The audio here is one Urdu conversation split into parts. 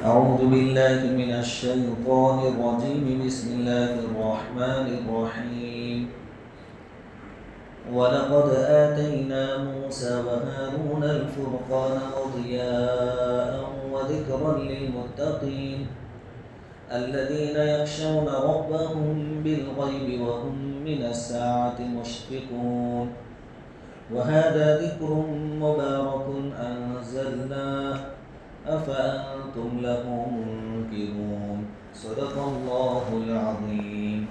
أعوذ بالله من الشيطان الرجيم بسم الله الرحمن الرحيم ولقد آتينا موسى وهارون الفرقان وضياء وذكرا للمتقين الذين يخشون ربهم بالغيب وهم من الساعة مشفقون وهذا ذكر مبارك أنزلناه أفأنتم له منكرون صدق اللہ العظیم۔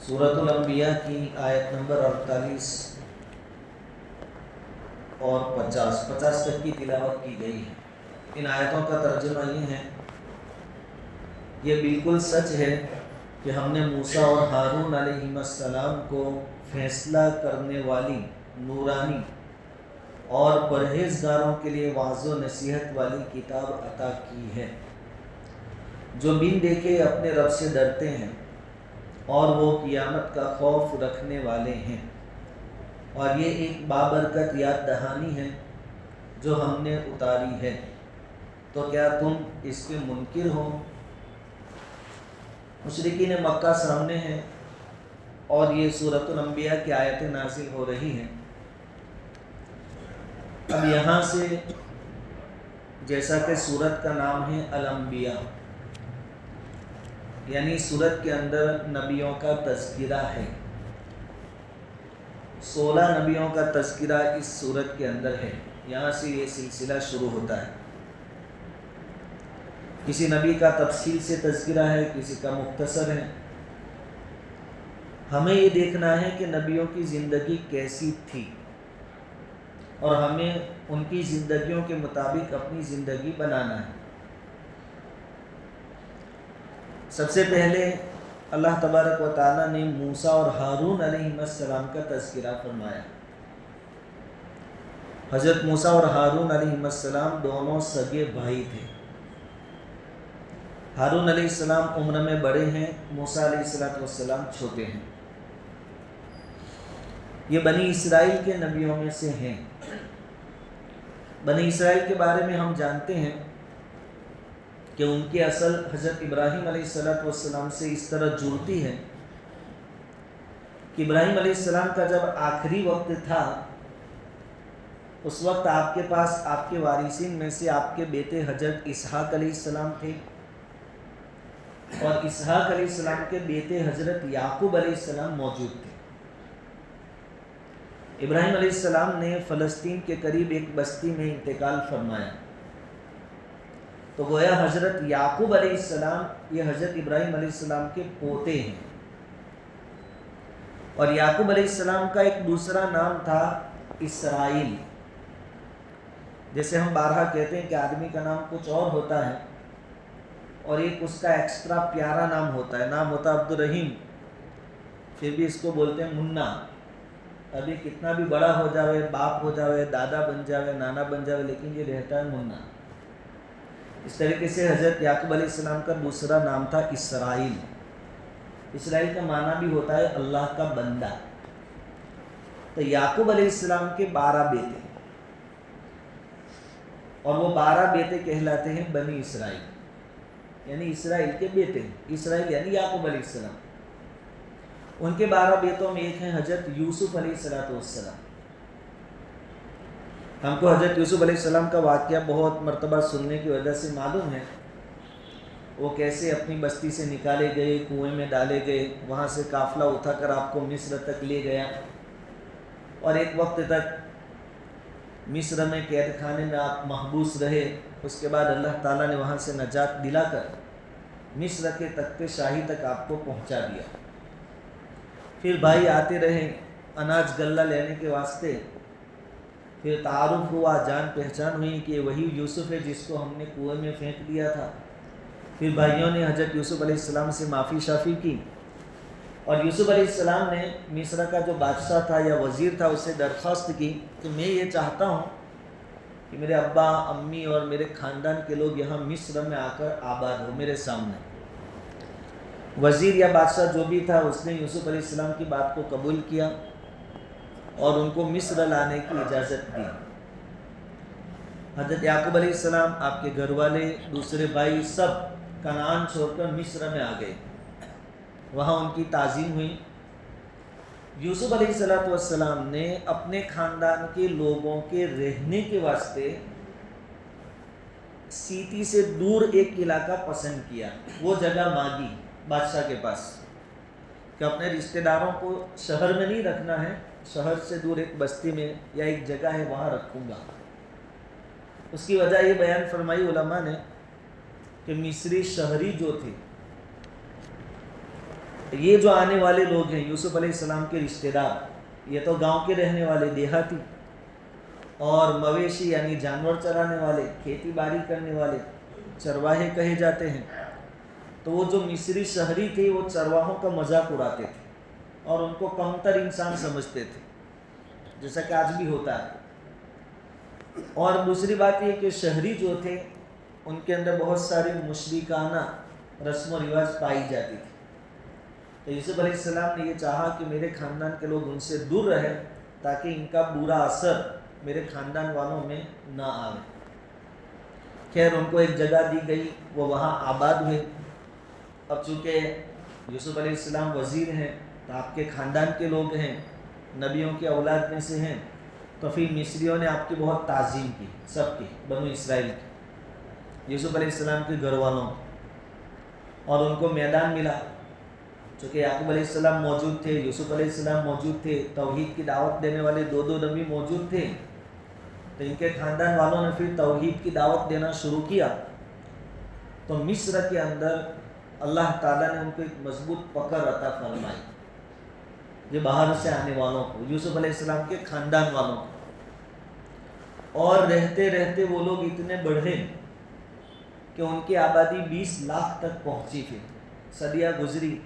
سورۃ الانبیاء کی آیت نمبر 48 اور 50 تک کی تلاوت کی گئی ہے۔ ان آیتوں کا ترجمہ یہ ہے، یہ بالکل سچ ہے کہ ہم نے موسیٰ اور ہارون علیہ السلام کو فیصلہ کرنے والی نورانی اور پرہیزگاروں کے لیے واعظ و نصیحت والی کتاب عطا کی ہے، جو بن دیکھے اپنے رب سے ڈرتے ہیں اور وہ قیامت کا خوف رکھنے والے ہیں، اور یہ ایک بابرکت یاد دہانی ہے جو ہم نے اتاری ہے، تو کیا تم اس کے منکر ہو؟ مشرکین مکہ سامنے ہیں اور یہ سورۃ الانبیاء کی آیتیں نازل ہو رہی ہیں۔ اب یہاں سے جیسا کہ سورت کا نام ہے الانبیاء، یعنی سورت کے اندر نبیوں کا تذکرہ ہے، 16 نبیوں کا تذکرہ اس سورت کے اندر ہے۔ یہاں سے یہ سلسلہ شروع ہوتا ہے۔ کسی نبی کا تفصیل سے تذکرہ ہے، کسی کا مختصر ہے۔ ہمیں یہ دیکھنا ہے کہ نبیوں کی زندگی کیسی تھی اور ہمیں ان کی زندگیوں کے مطابق اپنی زندگی بنانا ہے۔ سب سے پہلے اللہ تبارک و تعالیٰ نے موسیٰ اور ہارون علیہ السلام کا تذکرہ فرمایا۔ حضرت موسیٰ اور ہارون علیہ السلام دونوں سگے بھائی تھے۔ ہارون علیہ السلام عمر میں بڑے ہیں، موسیٰ علیہ السلام چھوٹے ہیں۔ یہ بنی اسرائیل کے نبیوں میں سے ہیں۔ بنی اسرائیل کے بارے میں ہم جانتے ہیں کہ ان کی اصل حضرت ابراہیم علیہ السلام سے اس طرح جڑتی ہے کہ ابراہیم علیہ السلام کا جب آخری وقت تھا، اس وقت آپ کے پاس آپ کے وارثین میں سے آپ کے بیٹے حضرت اسحاق علیہ السلام تھے، اور اسحاق علیہ السلام کے بیٹے حضرت یعقوب علیہ السلام موجود تھے۔ ابراہیم علیہ السلام نے فلسطین کے قریب ایک بستی میں انتقال فرمایا، تو گویا حضرت یعقوب علیہ السلام یہ حضرت ابراہیم علیہ السلام کے پوتے ہیں، اور یعقوب علیہ السلام کا ایک دوسرا نام تھا اسرائیل۔ جیسے ہم بارہا کہتے ہیں کہ آدمی کا نام کچھ اور ہوتا ہے اور ایک اس کا ایکسٹرا پیارا نام ہوتا ہے، نام ہوتا ہے عبد الرحیم، پھر بھی اس کو بولتے ہیں منا۔ ابھی کتنا بھی بڑا ہو جاوے، باپ ہو جاوے، دادا بن جاوے، نانا بن جاوے، لیکن یہ رہتا ہے منا۔ اس طریقے سے حضرت یعقوب علیہ السلام کا دوسرا نام تھا اسرائیل۔ اسرائیل کا معنی بھی ہوتا ہے اللہ کا بندہ۔ تو یعقوب علیہ السلام کے 12 بیٹے، اور وہ 12 بیٹے کہلاتے ہیں بنی اسرائیل، یعنی اسرائیل کے بیٹے۔ اسرائیل یعنی یعقوب علیہ السلام۔ ان کے 12 بیٹوں میں ایک ہیں حضرت یوسف علیہ السلام۔ ہم کو حضرت یوسف علیہ السلام کا واقعہ بہت مرتبہ سننے کی وجہ سے معلوم ہے، وہ کیسے اپنی بستی سے نکالے گئے، کنویں میں ڈالے گئے، وہاں سے قافلہ اٹھا کر آپ کو مصر تک لے گیا، اور ایک وقت تک مصر میں قید خانے میں آپ محبوس رہے۔ اس کے بعد اللہ تعالیٰ نے وہاں سے نجات دلا کر مصر کے تخت شاہی تک آپ کو پہنچا دیا۔ پھر بھائی آتے رہے اناج غلہ لینے کے واسطے، پھر تعارف ہوا، جان پہچان ہوئی کہ وہی یوسف ہے جس کو ہم نے کنویں میں پھینک دیا تھا۔ پھر بھائیوں نے حضرت یوسف علیہ السلام سے معافی شافی کی، اور یوسف علیہ السلام نے مصر کا جو بادشاہ تھا یا وزیر تھا اسے درخواست کی کہ میں یہ چاہتا ہوں کہ میرے ابا امی اور میرے خاندان کے لوگ یہاں مصر میں آ کر آباد ہو میرے سامنے۔ وزیر یا بادشاہ جو بھی تھا اس نے یوسف علیہ السلام کی بات کو قبول کیا اور ان کو مصر لانے کی اجازت دی۔ حضرت یعقوب علیہ السلام، آپ کے گھر والے، دوسرے بھائی سب کنعان چھوڑ کر مصر میں آ گئے، وہاں ان کی تعظیم ہوئی۔ یوسف علیہ السلام نے اپنے خاندان کے لوگوں کے رہنے کے واسطے سیٹی سے دور ایک علاقہ پسند کیا، وہ جگہ مانگی بادشاہ کے پاس کہ اپنے رشتہ داروں کو شہر میں نہیں رکھنا ہے، شہر سے دور ایک بستی میں یا ایک جگہ ہے وہاں رکھوں گا۔ اس کی وجہ یہ بیان فرمائی علماء نے کہ مصری شہری جو تھے، یہ جو آنے والے لوگ ہیں یوسف علیہ السلام کے رشتہ دار، یہ تو گاؤں کے رہنے والے دیہاتی اور مویشی یعنی جانور چرانے والے، کھیتی باڑی کرنے والے چرواہے کہے جاتے ہیں۔ تو وہ جو مصری شہری تھے وہ چرواہوں کا مذاق اڑاتے تھے اور ان کو کمتر انسان سمجھتے تھے، جیسا کہ آج بھی ہوتا ہے۔ اور دوسری بات یہ کہ شہری جو تھے ان کے اندر بہت ساری مشرکانہ رسم و رواج پائی جاتی تھی۔ تو یوسف علیہ السلام نے یہ چاہا کہ میرے خاندان کے لوگ ان سے دور رہیں تاکہ ان کا برا اثر میرے خاندان والوں میں نہ آئے۔ خیر ان کو ایک جگہ دی گئی، وہ وہاں آباد ہوئے۔ اب چونکہ یوسف علیہ السلام وزیر ہیں تو آپ کے خاندان کے لوگ ہیں، نبیوں کے اولاد میں سے ہیں، تو پھر مصریوں نے آپ کی بہت تعظیم کی، سب کی، بنو اسرائیل کی، یوسف علیہ السلام کے گھر والوں، اور ان کو میدان ملا۔ چونکہ یعقوب علیہ السلام موجود تھے، یوسف علیہ السلام موجود تھے، توحید کی دعوت دینے والے دو نبی موجود تھے، تو ان کے خاندان والوں نے پھر توحید کی دعوت دینا شروع کیا۔ تو مصر کے اندر اللہ تعالیٰ نے ان کو ایک مضبوط پکڑ عطا فرمائی، یہ باہر سے آنے والوں کو، یوسف علیہ السلام کے خاندان والوں کو، اور رہتے رہتے وہ لوگ اتنے بڑھے کہ ان کی آبادی 20 لاکھ تک پہنچی تھی۔ صدیاں گزری،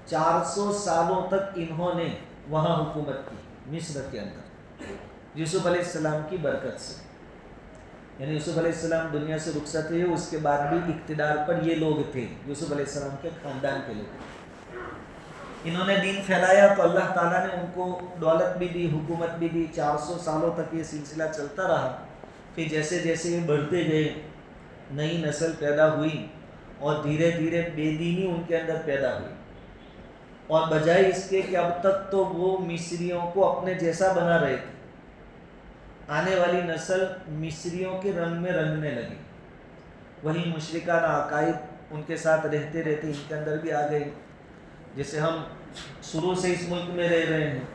400 سالوں تک انہوں نے وہاں حکومت کی مصر کے اندر، یوسف علیہ السلام کی برکت سے۔ یعنی یوسف علیہ السلام دنیا سے رخصت ہوئے، اس کے بعد بھی اقتدار پر یہ لوگ تھے، یوسف علیہ السلام کے خاندان کے لوگ۔ انہوں نے دین پھیلایا تو اللہ تعالیٰ نے ان کو دولت بھی دی، حکومت بھی دی، 400 سالوں تک یہ سلسلہ چلتا رہا۔ پھر جیسے جیسے یہ بڑھتے گئے، نئی نسل پیدا ہوئی اور دھیرے دھیرے بے دینی ان کے اندر پیدا ہوئی، اور بجائے اس کے کہ اب تک تو وہ مصریوں کو اپنے جیسا بنا رہے تھے، آنے والی نسل مصریوں کے رنگ میں رنگنے لگی، وہی مشرکانہ عقائد ان کے ساتھ رہتے رہتے ان کے اندر بھی آ گئی۔ جیسے ہم شروع سے اس ملک میں رہ رہے ہیں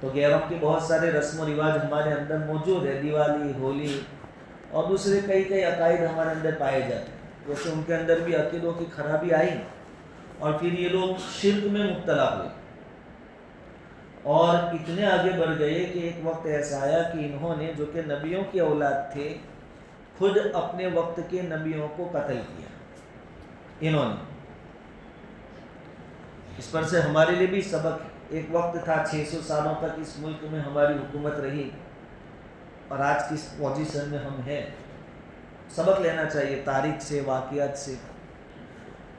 تو غیروں کے بہت سارے رسم و رواج ہمارے اندر موجود ہے، دیوالی، ہولی اور دوسرے کئی عقائد ہمارے اندر پائے جاتے ہیں۔ جیسے ان کے اندر بھی عقیدوں کی خرابی آئی اور پھر یہ لوگ شرک میں مبتلا ہوئے اور اتنے آگے بڑھ گئے کہ ایک وقت ایسا آیا کہ انہوں نے، جو کہ نبیوں کی اولاد تھے، خود اپنے وقت کے نبیوں کو قتل کیا انہوں نے۔ اس پر سے ہمارے لیے بھی سبق ہے۔ ایک وقت تھا 600 سالوں تک اس ملک میں ہماری حکومت رہی، اور آج کس پوزیشن میں ہم ہیں، سبق لینا چاہیے تاریخ سے، واقعات سے۔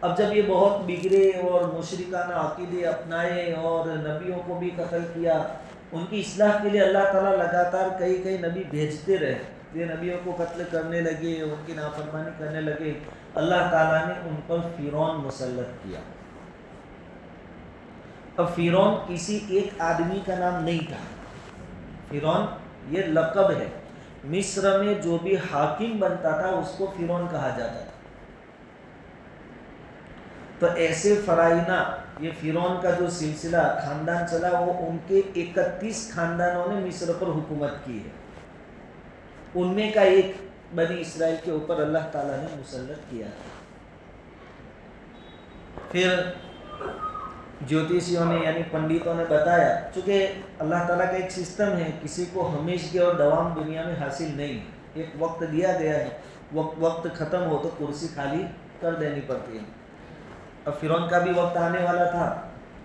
اب جب یہ بہت بگڑے اور مشرکانہ عقیدے اپنائے اور نبیوں کو بھی قتل کیا، ان کی اصلاح کے لیے اللہ تعالیٰ لگاتار کئی نبی بھیجتے رہے، یہ نبیوں کو قتل کرنے لگے، ان کی نافرمانی کرنے لگے، اللہ تعالیٰ نے ان پر فرعون مسلط کیا۔ اب فرعون کسی ایک آدمی کا نام نہیں تھا، فرعون یہ لقب ہے، مصر میں جو بھی حاکم بنتا تھا اس کو فرعون کہا جاتا تھا۔ تو ایسے فرائنہ، یہ فرعون کا جو سلسلہ خاندان چلا، وہ ان کے 31 خاندانوں نے مصر پر حکومت کی ہے، ان میں کا ایک بنی اسرائیل کے اوپر اللہ تعالیٰ نے مسلط کیا۔ پھر جوتیشیوں نے یعنی پنڈتوں نے بتایا، چونکہ اللہ تعالیٰ کا ایک سسٹم ہے، کسی کو ہمیشگی اور دوام دنیا میں حاصل نہیں، ایک وقت دیا گیا ہے، وقت ختم ہو تو کرسی خالی کر دینی پڑتی ہے۔ اب فرعون کا بھی وقت آنے والا تھا،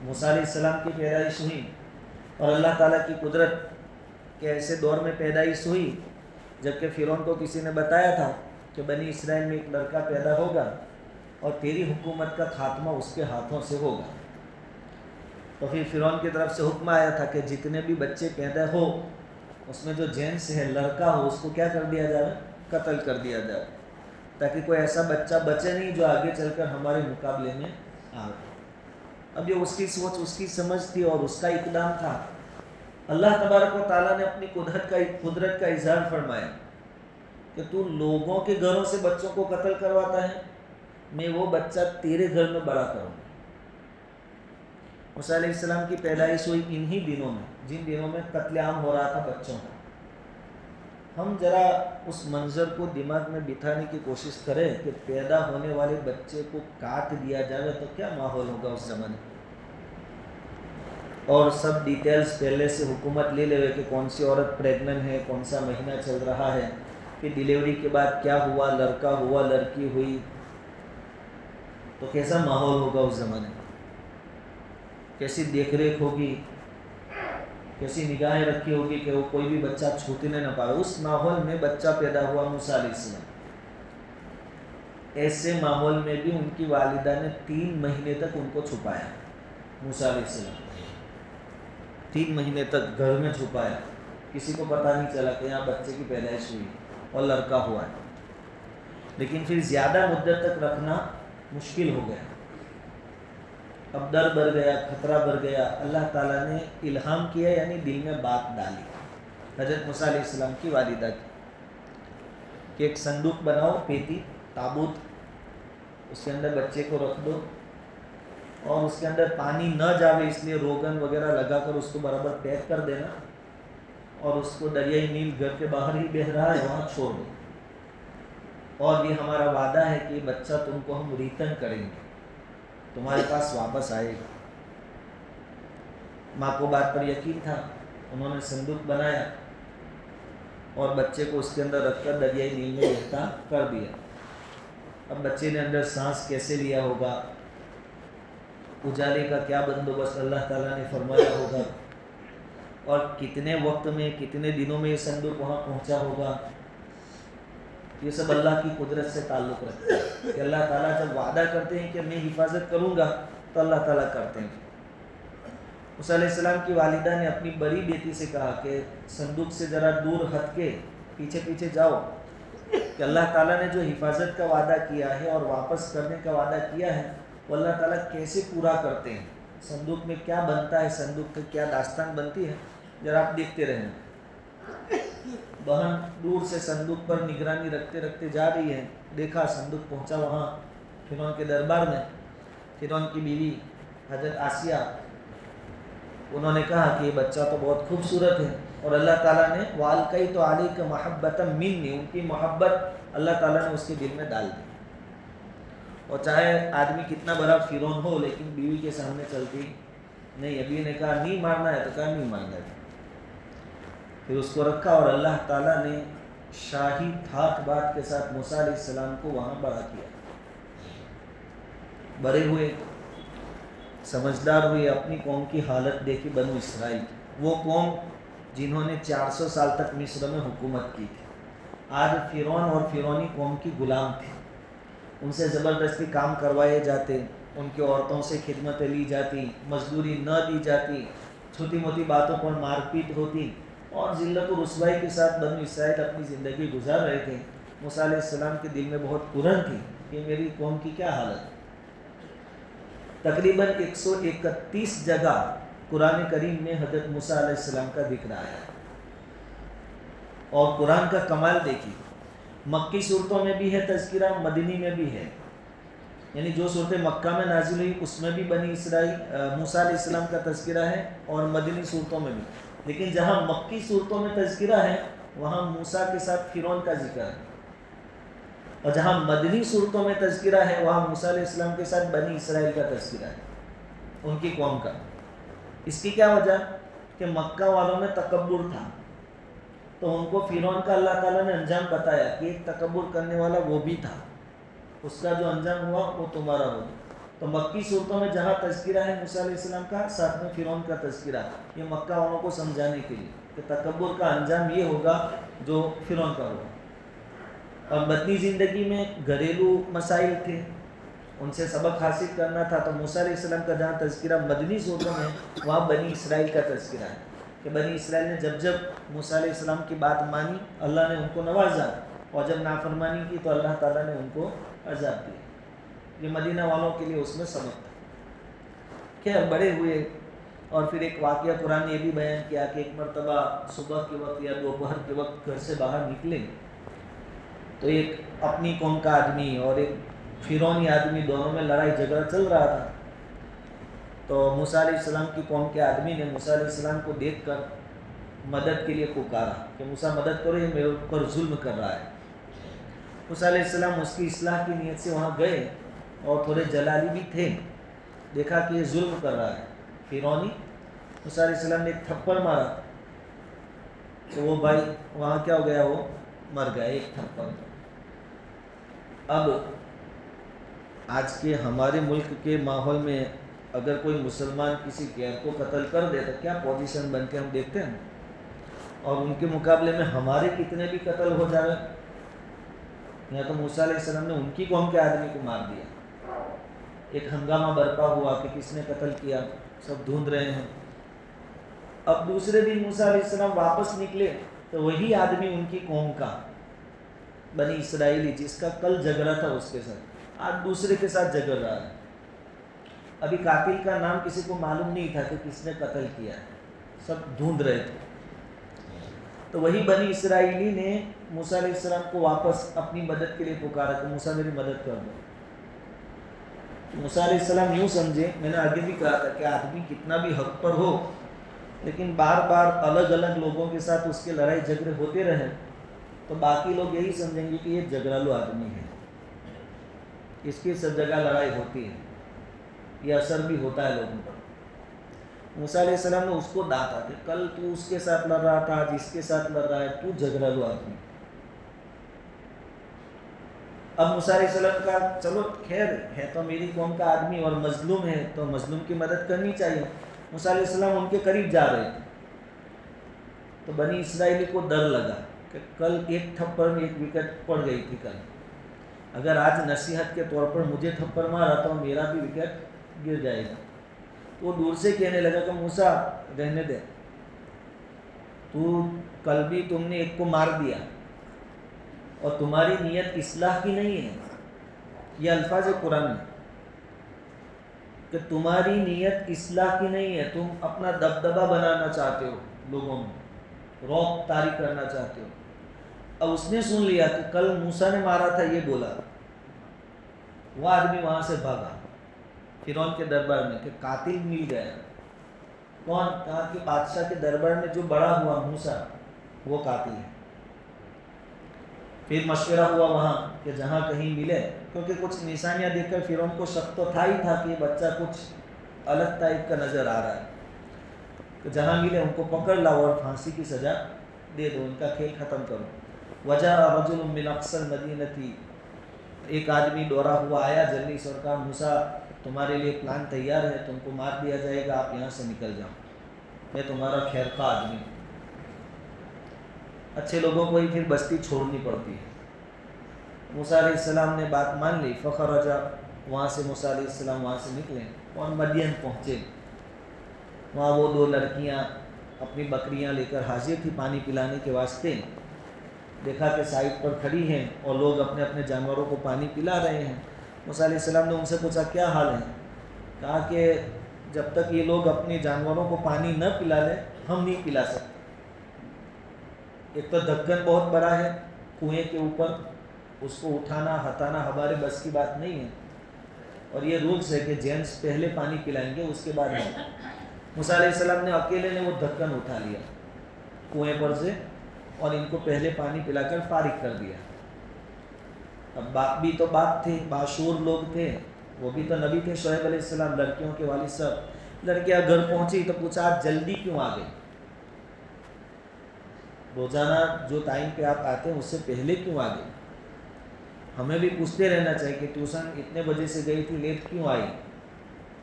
موسیٰ علیہ السلام کی پیدائش ہوئی، اور اللہ تعالیٰ کی قدرت کے ایسے دور میں پیدائش ہوئی جبکہ فرعون کو کسی نے بتایا تھا کہ بنی اسرائیل میں ایک لڑکا پیدا ہوگا اور تیری حکومت کا خاتمہ اس کے ہاتھوں سے ہوگا۔ تو پھر فرعون کی طرف سے حکم آیا تھا کہ جتنے بھی بچے پیدا ہو اس میں جو جینس ہے لڑکا ہو اس کو کیا کر دیا جائے؟ قتل کر دیا جائے، تاکہ کوئی ایسا بچہ بچے نہیں جو آگے چل کر ہمارے مقابلے میں آئے۔ اب یہ اس کی سوچ، اس کی سمجھ تھی اور اس کا اقدام تھا۔ اللہ تبارک و تعالیٰ نے اپنی قدرت کا اظہار فرمایا کہ تو لوگوں کے گھروں سے بچوں کو قتل کرواتا ہے، میں وہ بچہ تیرے گھر میں بڑا کروں گا۔ موسیٰ علیہ السلام کی پیدائش ہوئی انہی دنوں میں جن دنوں میں قتل عام ہو رہا تھا بچوں کا۔ ہم ذرا اس منظر کو دماغ میں بٹھانے کی کوشش کریں کہ پیدا ہونے والے بچے کو کاٹ دیا جائے تو کیا ماحول ہوگا اس زمانے میں۔ اور سب ڈیٹیلز پہلے سے حکومت لے لے کہ کون سی عورت پریگننٹ ہے، کون سا مہینہ چل رہا ہے، کہ ڈیلیوری کے بعد کیا ہوا، لڑکا ہوا لڑکی ہوئی، تو کیسا ماحول ہوگا اس زمانے میں، کیسی دیکھ ریکھ ہوگی، کیسی نگاہیں رکھی ہوگی کہ وہ کوئی بھی بچہ چھوٹنے نہ پائے۔ اس ماحول میں بچہ پیدا ہوا موسیٰ علیہ السلام۔ ایسے ماحول میں بھی ان کی والدہ نے 3 مہینے تک ان کو چھپایا، موسیٰ علیہ السلام 3 مہینے تک گھر میں چھپایا، کسی کو پتہ نہیں چلا کہ یہاں بچے کی پیدائش ہوئی اور لڑکا ہوا ہے۔ لیکن پھر زیادہ مدت تک رکھنا مشکل ہو گیا، اب ڈر بڑھ گیا، خطرہ بڑھ گیا۔ اللہ تعالیٰ نے الہام کیا، یعنی دل میں بات ڈالی حضرت موسیٰ علیہ السلام کی والدہ کی کہ ایک صندوق بناؤ، پیٹی، تابوت، اس کے اندر بچے کو رکھ دو اور اس کے اندر پانی نہ جاوے اس لیے روغن وغیرہ لگا کر اس کو برابر پیک کر دینا، اور اس کو دریائے نیل گھر کے باہر ہی بہہ رہا ہے وہاں چھوڑ دو، اور یہ ہمارا وعدہ ہے کہ بچہ تم کو ہم ریٹرن کریں گے، تمہارے پاس واپس آئے گا۔ ماں کو بات پر یقین تھا، انہوں نے صندوق بنایا اور بچے کو اس کے اندر رکھ کر دریائے نیل میں بہتا کر دیا۔ اب بچے نے اندر سانس کیسے لیا ہوگا، اجالے کا کیا بندوبست اللہ تعالیٰ نے فرمایا ہوگا، اور کتنے وقت میں، کتنے دنوں میں یہ صندوق وہاں پہنچا ہوگا، یہ سب اللہ کی قدرت سے تعلق رکھتا ہے کہ اللہ تعالیٰ جب وعدہ کرتے ہیں کہ میں حفاظت کروں گا تو اللہ تعالیٰ کرتے ہیں۔ موسیٰ علیہ السلام کی والدہ نے اپنی بڑی بیٹی سے کہا کہ صندوق سے ذرا دور ہٹ کے پیچھے پیچھے جاؤ، کہ اللہ تعالیٰ نے جو حفاظت کا وعدہ کیا ہے اور واپس کرنے کا وعدہ کیا ہے وہ اللہ تعالیٰ کیسے پورا کرتے ہیں، صندوق میں کیا بنتا ہے، صندوق کی کیا داستان بنتی ہے، ذرا آپ دیکھتے رہیں۔ بہن دور سے صندوق پر نگرانی رکھتے رکھتے جا رہی ہے، دیکھا صندوق پہنچا وہاں فرعون کے دربار میں۔ فرعون کی بیوی حضرت آسیہ، انہوں نے کہا کہ یہ بچہ تو بہت خوبصورت ہے، اور اللہ تعالیٰ نے وَأَلْقَيْتُ عَلَيْكَ مَحَبَّةً مِّنِّي، ان کی محبت اللہ تعالیٰ نے اس کے دل میں ڈال دی۔ اور چاہے آدمی کتنا بڑا فرعون ہو لیکن بیوی کے سامنے چلتی نہیں۔ ابھی نے کہا نہیں مارنا ہے تو کہا نہیں مارنا ہے، پھر اس کو رکھا، اور اللہ تعالیٰ نے شاہی ٹھاٹ بات کے ساتھ موسیٰ علیہ السلام کو وہاں بڑا کیا۔ بڑے ہوئے، سمجھدار ہوئے، اپنی قوم کی حالت دیکھی، بنو اسرائیل، وہ قوم جنہوں نے 400 سال تک مصر میں حکومت کی تھی، آج فرعون اور فرعونی قوم کی غلام تھے، ان سے زبردستی کام کروائے جاتے، ان کی عورتوں سے خدمتیں لی جاتی، مزدوری نہ دی جاتی، چھوٹی موٹی باتوں پر مار پیٹ ہوتی، اور ذلت و رسوائی کے ساتھ بنو اسرائیل اپنی زندگی گزار رہے تھے۔ موسیٰ علیہ السلام کے دل میں بہت کرن تھی کہ میری قوم کی کیا حالت ہے۔ تقریباً 131 جگہ قرآن کریم میں حضرت موسیٰ علیہ السلام کا ذکر آیا ہے، اور قرآن کا کمال دیکھیے، مکی صورتوں میں بھی ہے تذکرہ، مدنی میں بھی ہے، یعنی جو صورت مکہ میں نازل ہوئی اس میں بھی بنی اسرائیل موسیٰ علیہ السلام کا تذکرہ ہے، اور مدنی صورتوں میں بھی، لیکن جہاں مکی صورتوں میں تذکرہ ہے وہاں موسیٰ کے ساتھ فرعون کا ذکر ہے، اور جہاں مدنی صورتوں میں تذکرہ ہے وہاں موسیٰ علیہ السلام کے ساتھ بنی اسرائیل کا تذکرہ ہے، ان کی قوم کا۔ اس کی کیا وجہ کہ مکہ والوں میں تکبر تھا، تو ان کو فرعون کا اللہ تعالیٰ نے انجام بتایا کہ ایک تکبر کرنے والا وہ بھی تھا، اس کا جو انجام ہوا وہ تمہارا ہوگا۔ تو مکی صورتوں میں جہاں تذکرہ ہے موسیٰ علیہ السلام کا، ساتھ میں فرعون کا تذکرہ، یہ مکہ والوں کو سمجھانے کے لیے کہ تکبر کا انجام یہ ہوگا جو فرعون کا ہوا۔ اور مدنی زندگی میں گھریلو مسائل تھے، ان سے سبق حاصل کرنا تھا، تو موسیٰ علیہ السلام کا جہاں تذکرہ مدنی صورتوں میں وہاں بنی اسرائیل کا تذکرہ ہے۔ کہ بنی اسرائیل نے جب جب موسیٰ علیہ السلام کی بات مانی اللہ نے ان کو نوازا، اور جب نافرمانی کی تو اللہ تعالیٰ نے ان کو عذاب دیا۔ یہ مدینہ والوں کے لیے اس میں سبق تھا۔ خیر بڑے ہوئے، اور پھر ایک واقعہ قرآن نے یہ بھی بیان کیا کہ ایک مرتبہ صبح کے وقت یا دوپہر کے وقت گھر سے باہر نکلے تو ایک اپنی قوم کا آدمی اور ایک فرعونی آدمی، دونوں میں لڑائی جھگڑا چل رہا تھا۔ تو موسیٰ علیہ السلام کی قوم کے آدمی نے موسیٰ علیہ السلام کو دیکھ کر مدد کے لیے پکارا کہ موسیٰ مدد کرو، یہ میرے اوپر ظلم کر رہا ہے۔ موسیٰ علیہ السلام اس کی اصلاح کی نیت سے وہاں گئے، اور تھوڑے جلالی بھی تھے، دیکھا کہ یہ ظلم کر رہا ہے فرعونی۔ موسیٰ علیہ السلام نے ایک تھپڑ مارا تو وہ بھائی وہاں کیا ہو گیا، وہ مر گیا ایک تھپڑ۔ اب آج کے ہمارے ملک کے ماحول میں اگر کوئی مسلمان کسی غیر کو قتل کر دے تو کیا پوزیشن بن کے ہم دیکھتے ہیں، اور ان کے مقابلے میں ہمارے کتنے بھی قتل ہو جائے۔ یا تو موسیٰ علیہ السلام نے ان کی قوم کے آدمی کو مار دیا، ایک ہنگامہ برپا ہوا کہ کس نے قتل کیا، سب ڈھونڈ رہے ہیں۔ اب دوسرے دن موسیٰ علیہ السلام واپس نکلے تو وہی آدمی ان کی قوم کا بنی اسرائیلی جس کا کل جھگڑا تھا اس کے ساتھ آج دوسرے کے ساتھ جھگڑ رہا ہے۔ ابھی قاتل کا نام کسی کو معلوم نہیں تھا کہ کس نے قتل کیا ہے، سب ڈھونڈ رہے تھے۔ تو وہی بنی اسرائیلی نے موسیٰ علیہ السلام کو واپس اپنی مدد کے لیے پکارا کہ موسیٰ میری مدد کر دو۔ موسیٰ علیہ السلام یوں سمجھے، میں نے آگے بھی کہا تھا کہ آدمی کتنا بھی حق پر ہو لیکن بار بار الگ الگ لوگوں کے ساتھ اس کے لڑائی جھگڑے ہوتے رہے تو باقی لوگ یہی سمجھیں گے کہ یہ جھگڑالو آدمی ہے، اس کی سب جگہ لڑائی ہوتی ہے، یہ اثر بھی ہوتا ہے لوگوں پر۔ موسیٰ علیہ السلام نے اس کو ڈانٹا کہ کل تو اس کے ساتھ لڑ رہا تھا، آج اس کے ساتھ لڑ رہا ہے، تو جھگڑالو آدمی۔ اب موسیٰ علیہ السلام کا چلو خیر ہے تو میری قوم کا آدمی اور مظلوم ہے تو مظلوم کی مدد کرنی چاہیے۔ موسیٰ علیہ السلام ان کے قریب جا رہے تھے تو بنی اسرائیلی کو ڈر لگا کہ کل ایک تھپڑ میں ایک وکٹ پڑ گئی تھی، کل اگر آج نصیحت کے طور پر مجھے تھپڑ مارا تو میرا بھی وکٹ گر جائے گا۔ وہ دور سے کہنے لگا کہ موسیٰ رہنے دے، تو کل بھی تم نے ایک کو مار دیا اور تمہاری نیت اصلاح کی نہیں ہے۔ یہ الفاظ قرآن میں کہ تمہاری نیت اصلاح کی نہیں ہے، تم اپنا دبدبہ بنانا چاہتے ہو، لوگوں میں رعب طاری کرنا چاہتے ہو۔ اب اس نے سن لیا کہ کل موسیٰ نے مارا تھا، یہ بولا، وہ آدمی وہاں سے بھاگا فرعون کے دربار میں کہ قاتل مل گیا۔ کون؟ کہا کہ بادشاہ کے دربار میں جو بڑا ہوا موسیٰ وہ قاتل ہے۔ پھر مشورہ ہوا وہاں کہ جہاں کہیں ملے، کیونکہ کچھ نشانیاں دیکھ کر فرعون کو شک تو تھا ہی تھا کہ یہ بچہ کچھ الگ ٹائپ کا نظر آ رہا ہے، کہ جہاں ملے ان کو پکڑ لاؤ اور پھانسی کی سزا دے دو، ان کا کھیل ختم کرو۔ وجاء رجل من اقصى المدینہ، ایک آدمی دوڑا ہوا آیا جلدی سے اور کہا موسیٰ تمہارے لیے پلان تیار ہے، تم کو مار دیا جائے گا، آپ یہاں سے نکل جاؤ، میں تمہارا خیر خواہ آدمی ہوں۔ اچھے لوگوں کو ہی پھر بستی چھوڑنی پڑتی ہے۔ موسیٰ علیہ السلام نے بات مان لی، فخرج، وہاں سے موسیٰ علیہ السلام وہاں سے نکلے اور مدین پہنچے۔ وہاں وہ دو لڑکیاں اپنی بکریاں لے کر حاضر تھی پانی پلانے کے واسطے، دیکھا کہ سائڈ پر کھڑی ہیں اور لوگ اپنے اپنے جانوروں کو پانی پلا رہے ہیں۔ موسیٰ علیہ السلام نے ان سے پوچھا کیا حال ہے؟ کہا کہ جب تک یہ لوگ اپنے جانوروں کو پانی نہ پلا لیں ہم نہیں پلا سکتے۔ ایک تو ڈھکن بہت بڑا ہے کنویں کے اوپر، اس کو اٹھانا ہٹانا ہمارے بس کی بات نہیں ہے، اور یہ رولز ہے کہ جینٹس پہلے پانی پلائیں گے اس کے بعد ہم۔ موسیٰ علیہ السلام نے اکیلے نے وہ ڈھکن اٹھا لیا کنویں پر سے اور ان کو پہلے پانی پلا کر فارغ کر دیا۔ اب باپ بھی تو باپ تھے، باشعور لوگ تھے، وہ بھی تو نبی تھے شعیب علیہ السلام، لڑکیوں کے والد صاحب۔ لڑکیاں گھر پہنچی تو پوچھا آپ جلدی کیوں آ گئی؟ روزانہ جو ٹائم پہ آپ آتے ہیں اس سے پہلے کیوں آ گئی؟ ہمیں بھی پوچھتے رہنا چاہیے کہ ٹیوشن اتنے بجے سے گئی تھی، لیٹ کیوں آئی؟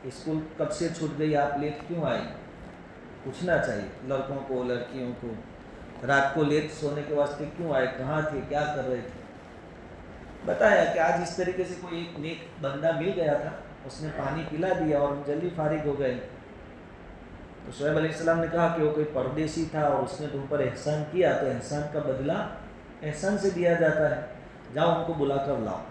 اسکول کب سے چھوٹ گئی، آپ لیٹ کیوں آئی؟ پوچھنا چاہیے لڑکوں کو لڑکیوں کو، رات کو لیٹ سونے کے واسطے کیوں آئے، کہاں تھے، کیا کر رہے تھے؟ بتایا کہ آج اس طریقے سے کوئی ایک نیک بندہ مل گیا تھا، اس نے پانی پلا دیا اور جلدی فارغ ہو گئے۔ تو شعیب علیہ السلام نے کہا کہ وہ کوئی پردیسی تھا اور اس نے تم پر احسان کیا، تو احسان کا بدلہ احسان سے دیا جاتا ہے، جاؤ ان کو بلا کر لاؤ۔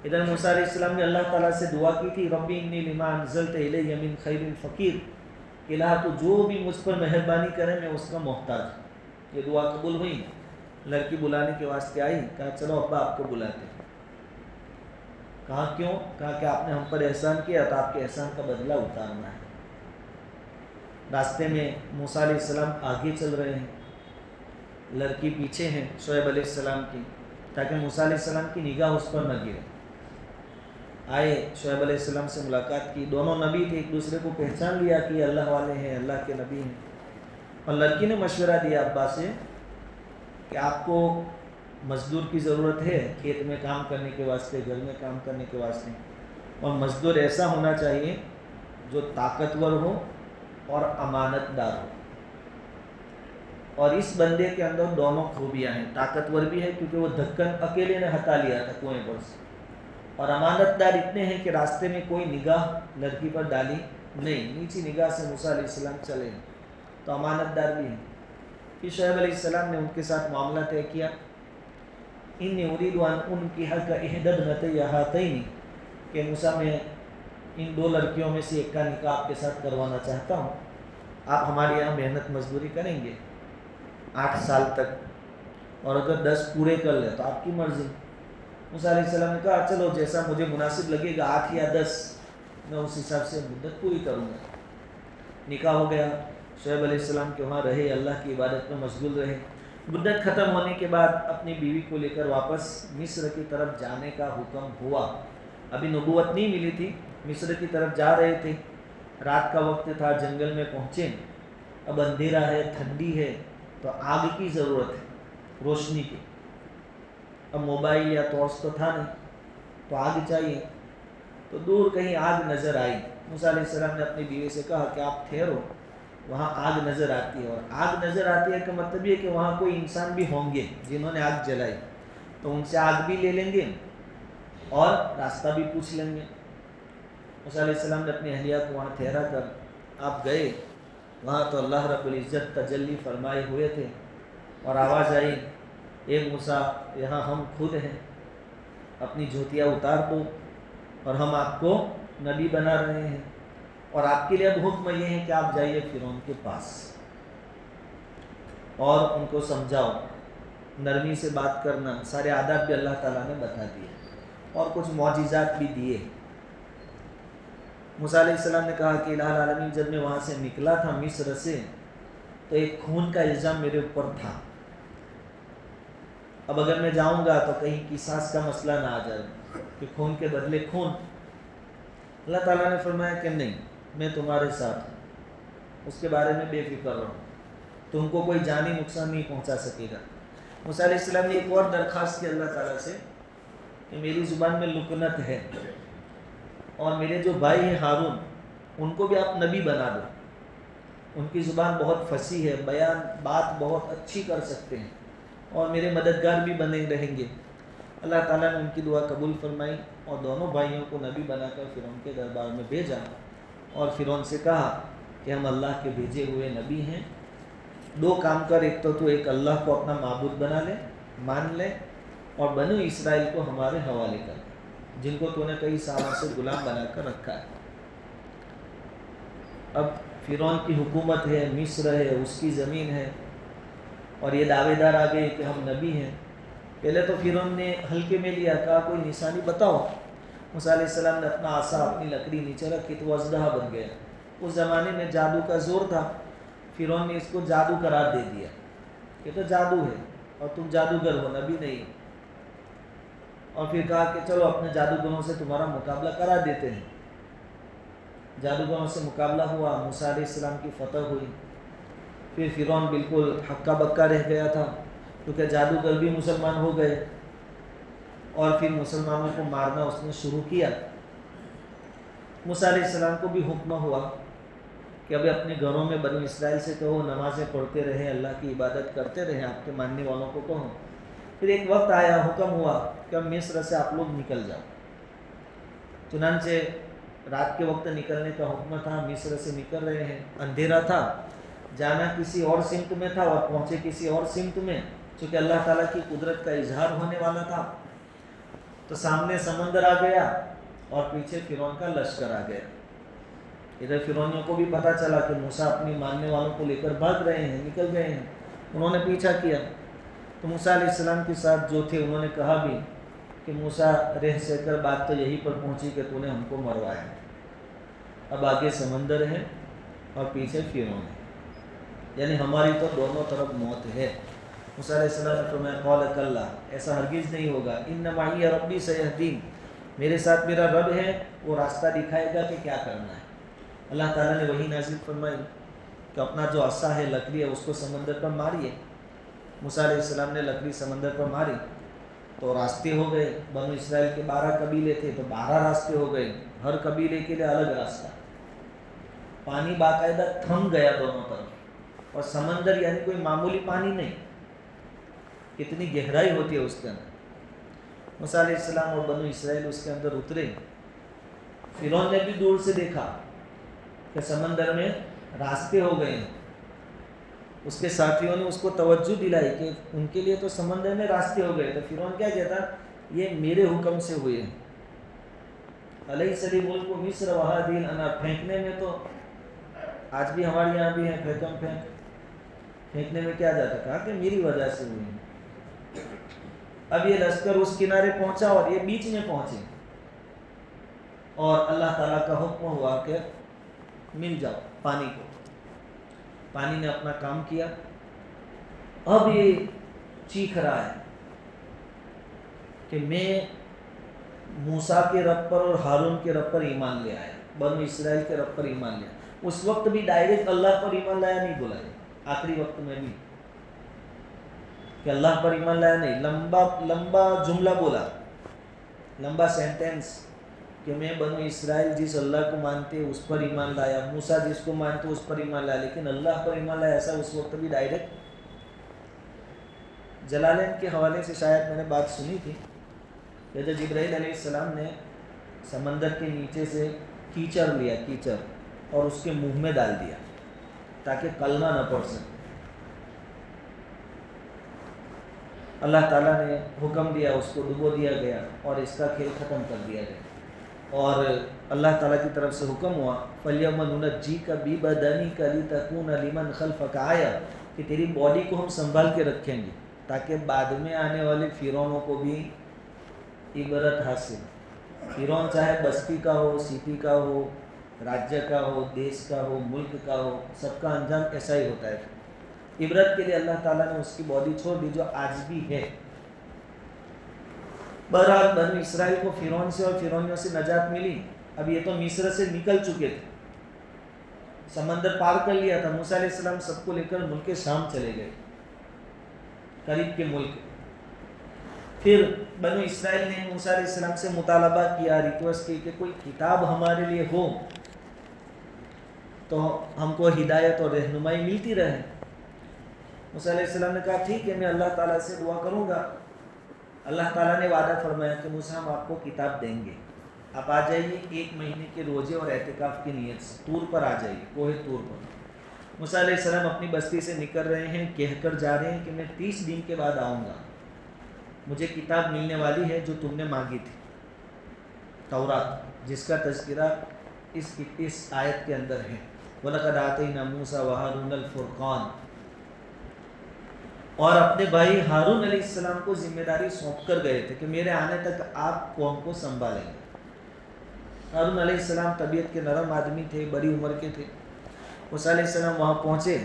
ادھر موسیٰ علیہ السلام نے اللہ تعالیٰ سے دعا کی تھی، ربی انی لما انزلت الی من خیر الفقیر، کہ الہ تو جو بھی مجھ پر مہربانی کرے میں اس کا محتاج ہوں۔ یہ دعا قبول ہوئی، لڑکی بلانے کے واسطے آئی، کہا چلو ابا آپ کو بلاتے ہیں۔ کہا کیوں؟ کہا کہ آپ نے ہم پر احسان کیا تو آپ کے احسان کا بدلہ اتارنا ہے۔ راستے میں موسیٰ علیہ السلام آگے چل رہے ہیں، لڑکی پیچھے ہیں شعیب علیہ السلام کی، تاکہ موسیٰ علیہ السلام کی نگاہ اس پر نہ گرے۔ آئے شعیب علیہ السلام سے ملاقات کی، دونوں نبی تھے، ایک دوسرے کو پہچان لیا کہ یہ اللہ والے ہیں، اللہ کے نبی ہیں۔ اور لڑکی نے مشورہ دیا ابا سے کہ آپ کو مزدور کی ضرورت ہے کھیت میں کام کرنے کے واسطے، گھر میں کام کرنے کے واسطے، اور مزدور ایسا ہونا چاہیے جو طاقتور ہو اور امانت دار ہو۔ اور اس بندے کے اندر دونوں خوبیاں ہیں، طاقتور بھی ہے کیونکہ وہ دھکن اکیلے نے ہٹا لیا تھا کنویں پر سے، اور امانت دار اتنے ہیں کہ راستے میں کوئی نگاہ لڑکی پر ڈالی نہیں، نیچی نگاہ سے موسیٰ علیہ السلام چلے، تو امانت دار بھی ہیں۔ پھر شعیب علیہ السلام نے ان کے ساتھ معاملہ طے کیا، انی ارید ان انکحک احدی ابنتی ہاتین، کہ موسیٰ میں ان دو لڑکیوں میں سے ایک کا نکاح آپ کے ساتھ کروانا چاہتا ہوں، آپ ہمارے یہاں محنت مزدوری کریں گے 8 سال تک، اور اگر 10 پورے کر لیں تو آپ کی مرضی۔ موسیٰ علیہ السلام نے کہا چلو جیسا مجھے مناسب لگے گا، 8 یا 10، میں اس حساب سے مدت پوری کروں گا۔ نکاح ہو گیا، شعیب علیہ السلام کے وہاں رہے، اللہ کی عبادت میں مشغول رہے۔ مدت ختم ہونے کے بعد اپنی بیوی کو لے کر واپس مصر کی طرف جانے کا حکم ہوا۔ ابھی نبوت نہیں ملی تھی، مصر کی طرف جا رہے تھے، رات کا وقت تھا، جنگل میں پہنچے، اب اندھیرا ہے، ٹھنڈی ہے، تو آگ کی ضرورت ہے، روشنی کی۔ اب موبائل یا ٹارچ تو تھا نہیں، تو آگ چاہیے، تو دور کہیں آگ نظر آئی۔ موسیٰ علیہ السلام نے اپنی بیوی سے کہا کہ آپ ٹھہرو، وہاں آگ نظر آتی ہے، اور آگ نظر آتی ہے کا مطلب یہ کہ وہاں کوئی انسان بھی ہوں گے جنہوں نے آگ جلائی، تو ان سے آگ بھی لے لیں گے اور راستہ بھی پوچھ لیں گے۔ موسیٰ علیہ السلام نے اپنی اہلیہ کو وہاں ٹھہرا کر آپ گئے، وہاں تو اللہ رب العزت تجلی فرمائے ہوئے تھے، اور آواز آئی، اے موسیٰ یہاں ہم خود ہیں، اپنی جوتیاں اتار دو، اور ہم آپ کو نبی بنا رہے ہیں، اور آپ کے لیے اب حکم یہ ہے کہ آپ جائیے فرعون کے پاس اور ان کو سمجھاؤ، نرمی سے بات کرنا، سارے آداب بھی اللہ تعالیٰ نے بتا دیے اور کچھ معجزات بھی دیے۔ موسیٰ علیہ السلام نے کہا کہ الہ العالمین، جب میں وہاں سے نکلا تھا مصر سے، تو ایک خون کا الزام میرے اوپر تھا، اب اگر میں جاؤں گا تو کہیں قصاص کا مسئلہ نہ آ جائے کہ خون کے بدلے خون۔ اللہ تعالیٰ نے فرمایا کہ نہیں، میں تمہارے ساتھ ہوں، اس کے بارے میں بے فکر رہو، تم کو کوئی جانی نقصان نہیں پہنچا سکے گا۔ موسیٰ علیہ السلام نے ایک اور درخواست کی اللہ تعالیٰ سے کہ میری زبان میں لکنت ہے، اور میرے جو بھائی ہیں ہارون، ان کو بھی آپ نبی بنا دو، ان کی زبان بہت فصیح ہے، بیان بات بہت اچھی کر سکتے ہیں، اور میرے مددگار بھی بنے رہیں گے۔ اللہ تعالیٰ نے ان کی دعا قبول فرمائی، اور دونوں بھائیوں کو نبی بنا کر فرعون کے دربار میں بھیجا، اور فرعون سے کہا کہ ہم اللہ کے بھیجے ہوئے نبی ہیں، 2 کام کر، ایک تو ایک اللہ کو اپنا معبود بنا لے، مان لے، اور بنو اسرائیل کو ہمارے حوالے کر، جن کو تو نے کئی سالوں سے غلام بنا کر رکھا ہے۔ اب فرعون کی حکومت ہے، مصر ہے، اس کی زمین ہے، اور یہ دعوے دار آ گئے کہ ہم نبی ہیں۔ پہلے تو فرعون نے ہلکے میں لیا، کہا کوئی نشانی بتاؤ۔ موسیٰ علیہ السلام نے اپنا عصا، اپنی لکڑی نیچے رکھی تو وہ اژدہا بن گیا۔ اس زمانے میں جادو کا زور تھا، فرعون نے اس کو جادو قرار دے دیا، یہ تو جادو ہے اور تم جادوگر ہو، نبی نہیں۔ اور پھر کہا کہ چلو اپنے جادوگروں سے تمہارا مقابلہ کرا دیتے ہیں۔ جادوگروں سے مقابلہ ہوا، موسیٰ علیہ السلام کی فتح ہوئی۔ پھر فرعون بالکل ہکا بکا رہ گیا تھا، کیونکہ جادوگر بھی مسلمان ہو گئے، اور پھر مسلمانوں کو مارنا اس نے شروع کیا۔ موسیٰ علیہ السلام کو بھی حکم ہوا کہ ابھی اپنے گھروں میں بنو اسرائیل سے کہو نمازیں پڑھتے رہیں، اللہ کی عبادت کرتے رہیں، آپ کے ماننے والوں کو کہو۔ پھر ایک وقت آیا، حکم ہوا کہ اب مصر سے آپ لوگ نکل جاؤ۔ چنانچہ رات کے وقت نکلنے کا حکم تھا، مصر سے نکل رہے ہیں، اندھیرا تھا، جانا کسی اور سمت میں تھا اور پہنچے کسی اور سمت میں، چونکہ اللہ تعالیٰ کی قدرت کا اظہار ہونے والا تھا۔ تو سامنے سمندر آ گیا اور پیچھے فرعون کا لشکر آ گیا۔ ادھر فرعونیوں کو بھی پتہ چلا کہ موسیٰ اپنی ماننے والوں کو لے کر بھاگ رہے ہیں، نکل گئے ہیں، انہوں نے پیچھا کیا۔ تو موسیٰ علیہ السلام کے ساتھ جو تھے انہوں نے کہا بھی کہ موسیٰ رہ سہ کر بات تو یہی پر پہنچی کہ تو نے ہم کو مروایا، اب آگے سمندر ہے اور پیچھے فرعون ہے، یعنی ہماری تو دونوں طرف موت ہے۔ موسیٰ علیہ السلام نے فرمایا قال کلا، ایسا ہرگز نہیں ہوگا، ان معی ربی سیہدین، میرے ساتھ میرا رب ہے، وہ راستہ دکھائے گا کہ کیا کرنا ہے۔ اللہ تعالیٰ نے وحی نازل فرمائی کہ اپنا جو عصا ہے، لکڑی ہے، اس کو سمندر پر ماریے۔ موسیٰ علیہ السلام نے لکڑی سمندر پر ماری تو راستے ہو گئے۔ بنو اسرائیل کے 12 قبیلے تھے تو 12 راستے ہو گئے، ہر قبیلے کے لیے الگ راستہ۔ پانی باقاعدہ تھم گیا دونوں طرف، اور سمندر یعنی کوئی معمولی پانی نہیں، کتنی گہرائی ہوتی ہے اس کے اندر۔ موسیٰ علیہ السلام اور بنو اسرائیل اس کے اندر اترے۔ فرعون نے بھی دور سے دیکھا کہ سمندر میں راستے ہو گئے ہیں، اس کے ساتھیوں نے اس کو توجہ دلائی کہ ان کے لیے تو سمندر میں راستے ہو گئے۔ تو فرعون کیا کہتا، یہ میرے حکم سے ہوئے ہیں، علیہ سلی ملک و مصر وہادی الانہار، پھینکنے میں تو آج بھی ہمارے یہاں بھی ہیں، پھینکم پھینکنے میں کیا جاتا، کہا کہ میری وجہ سے ہوئی ہیں۔ اب یہ لشکر اس کنارے پہنچا اور یہ بیچ میں پہنچے، اور اللہ تعالیٰ کا حکم ہوا کہ مل جاؤ پانی کو۔ پانی نے اپنا کام کیا، اب یہ چیخ رہا ہے کہ میں موسیٰ کے رب پر اور ہارون کے رب پر ایمان لے آیا، بنو اسرائیل کے رب پر ایمان لیا۔ اس وقت بھی ڈائریکٹ اللہ پر ایمان لایا نہیں بولا ہے، آخری وقت میں بھی کہ اللہ پر ایمان لایا نہیں، لمبا جملہ بولا، لمبا سینٹینس کہ میں بنو اسرائیل جس اللہ کو مانتے اس پر ایمان لایا، موسیٰ جس کو مانتے اس پر ایمان لایا، لیکن اللہ پر ایمان لایا ایسا اس وقت بھی ڈائریکٹ۔ جلالین کے حوالے سے شاید میں نے بات سنی تھی کہ جب جبرائیل علیہ السلام نے سمندر کے نیچے سے کیچڑ لیا، کیچڑ، اور اس کے منہ میں ڈال دیا تاکہ کلمہ نہ پڑھ سکے، اللہ تعالیٰ نے حکم دیا، اس کو ڈبو دیا گیا اور اس کا کھیل ختم کر دیا گیا۔ اور اللہ تعالیٰ کی طرف سے حکم ہوا فَالْيَوْمَ نُنَجِّيكَ بِبَدَنِكَ لِتَكُونَ لِمَنْ خَلْفَكَ آیَةً، کہ تیری باڈی کو ہم سنبھال کے رکھیں گے تاکہ بعد میں آنے والے فرعونوں کو بھی عبرت حاصل۔ فرعون چاہے بستی کا ہو، سٹی کا ہو، راجیہ کا ہو، دیش کا ہو، ملک کا ہو، سب کا انجام ایسا ہی ہوتا ہے۔ عبرت کے لیے اللہ تعالیٰ نے اس کی باڈی چھوڑ دی جو آج بھی ہے۔ بہرحال بنو اسرائیل کو فرعون سے اور فرعونیوں سے نجات ملی۔ اب یہ تو مصر سے نکل چکے تھے، سمندر پار کر لیا تھا۔ موسیٰ علیہ السلام سب کو لے کر ملک شام چلے گئے، قریب کے ملک۔ پھر بنو اسرائیل نے موسیٰ علیہ السلام سے مطالبہ کیا، ریکویسٹ کی کہ کوئی کتاب ہمارے لیے ہو تو ہم کو ہدایت اور رہنمائی ملتی رہے۔ موسیٰ علیہ السلام نے کہا ٹھیک ہے، میں اللہ تعالیٰ سے دعا کروں گا۔ اللہ تعالیٰ نے وعدہ فرمایا کہ موسیٰ ہم آپ کو کتاب دیں گے، آپ آ جائیے 1 مہینے کے روزے اور اعتکاف کی نیت سے طور پر آ جائیے، کوہ طور پر۔ موسیٰ علیہ السلام اپنی بستی سے نکل رہے ہیں، کہہ کر جا رہے ہیں کہ میں 30 دن کے بعد آؤں گا، مجھے کتاب ملنے والی ہے جو تم نے مانگی تھی، تورات، جس کا تذکرہ اس آیت کے اندر ہے، وَلَقَدْ آتَيْنَا مُوسَىٰ وَهَارُونَ الْفُرْقَانَ۔ اور اپنے بھائی ہارون علیہ السلام کو ذمہ داری سونپ کر گئے تھے کہ میرے آنے تک آپ قوم کو سنبھالیں گے۔ ہارون علیہ السلام طبیعت کے نرم آدمی تھے، بڑی عمر کے تھے۔ موسیٰ علیہ السلام وہاں پہنچے،